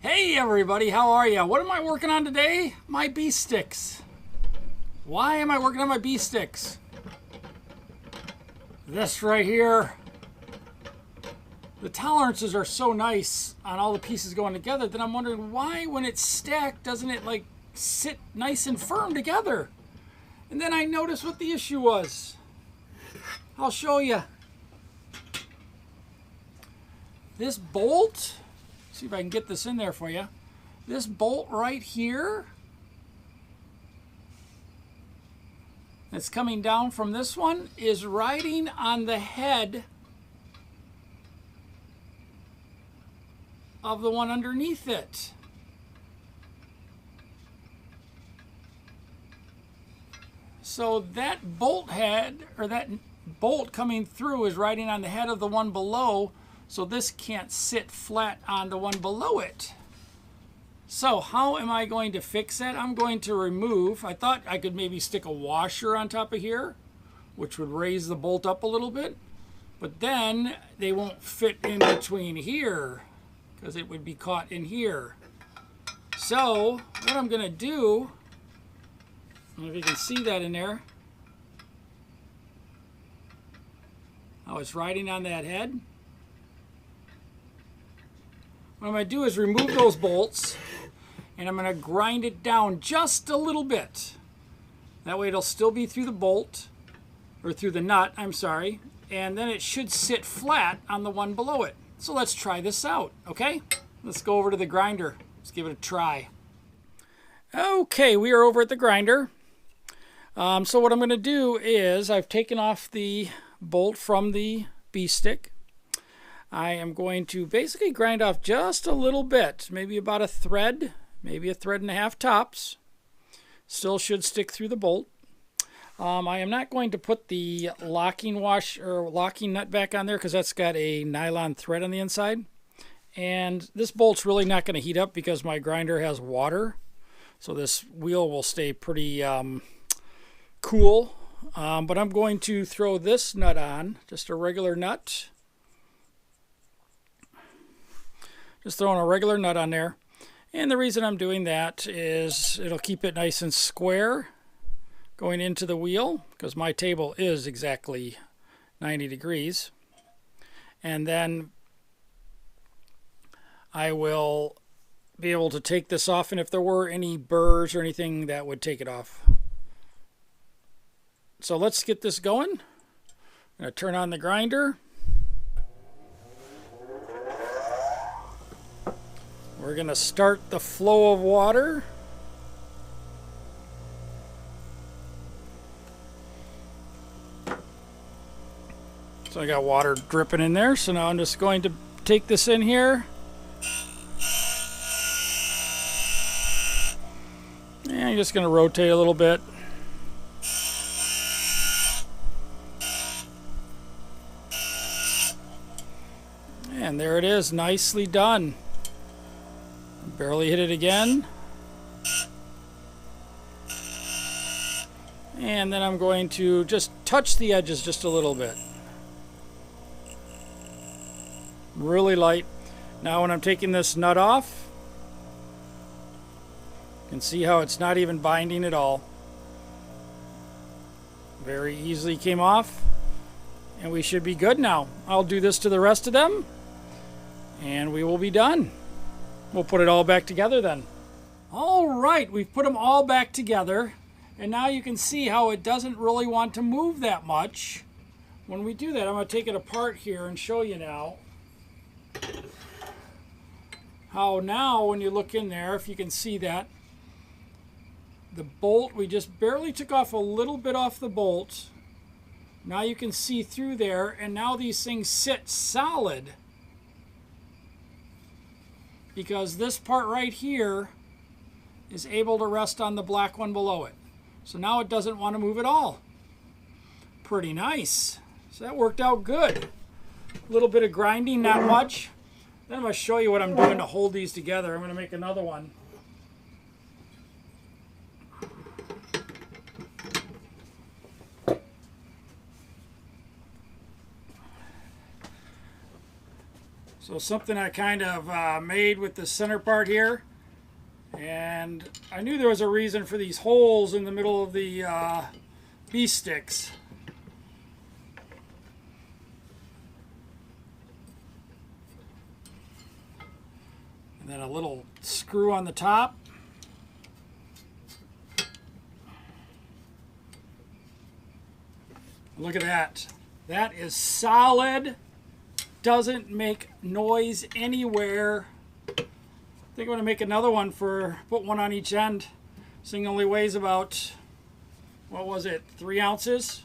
Hey everybody, how are you? What am I working on today? My bee sticks. Why am I working on my bee sticks? This right here. The tolerances are so nice on all the pieces going together that I'm wondering why when it's stacked doesn't it like sit nice and firm together? And then I noticed what the issue was. I'll show you. This bolt, see if I can get this in there for you. This bolt right here that's coming down from this one is riding on the head of the one underneath it. So that bolt head, or that bolt coming through, is riding on the head of the one below, so this can't sit flat on the one below it. So how am I going to fix that? I'm going to remove, I thought I could maybe stick a washer on top of here, which would raise the bolt up a little bit, but then they won't fit in between here because it would be caught in here. So what I'm going to do, I don't know if you can see that in there. Oh, it's riding on that head. What I'm going to do is remove those bolts, and I'm going to grind it down just a little bit. That way it'll still be through the bolt, or through the nut, I'm sorry, and then it should sit flat on the one below it. So let's try this out, okay? Let's go over to the grinder. Let's give it a try. Okay, we are over at the grinder. So what I'm going to do is I've taken off the bolt from the bee stick. I am going to basically grind off just a little bit, maybe about a thread, maybe a thread and a half tops. Still should stick through the bolt. I am not going to put the locking nut back on there because that's got a nylon thread on the inside. And this bolt's really not going to heat up because my grinder has water. So this wheel will stay pretty cool. But I'm going to throw this nut on, just a regular nut. Just throwing a regular nut on there. And the reason I'm doing that is it'll keep it nice and square going into the wheel, because my table is exactly 90 degrees. And then I will be able to take this off, and if there were any burrs or anything, that would take it off. So let's get this going. I'm going to turn on the grinder. We're going to start the flow of water. So I got water dripping in there, so now I'm just going to take this in here. And I'm just going to rotate a little bit. And there it is, nicely done. Barely hit it again. And then I'm going to just touch the edges just a little bit. Really light. Now when I'm taking this nut off, you can see how it's not even binding at all. Very easily came off. And we should be good now. I'll do this to the rest of them, and we will be done. We'll put it all back together then. All right, we've put them all back together, and now you can see how it doesn't really want to move that much. When we do that, I'm going to take it apart here and show you now how now when you look in there, if you can see that, the bolt, we just barely took off a little bit off the bolt. Now you can see through there, and now these things sit solid, because this part right here is able to rest on the black one below it. So now it doesn't want to move at all. Pretty nice. So that worked out good. A little bit of grinding, not much. Then I'm going to show you what I'm doing to hold these together. I'm going to make another one. So something I kind of made with the center part here. And I knew there was a reason for these holes in the middle of the B-sticks. And then a little screw on the top. Look at that. That is solid. Doesn't make noise anywhere. I think I'm going to make another one put one on each end. This thing only weighs about, what was it, 3 ounces?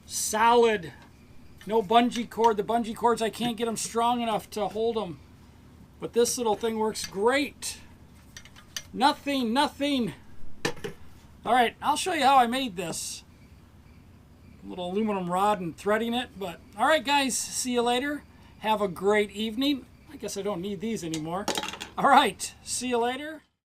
Solid. No bungee cord. The bungee cords, I can't get them strong enough to hold them. But this little thing works great. Nothing. All right, I'll show you how I made this. A little aluminum rod and threading it. But all right, guys, see you later. Have a great evening. I guess I don't need these anymore. All right, see you later.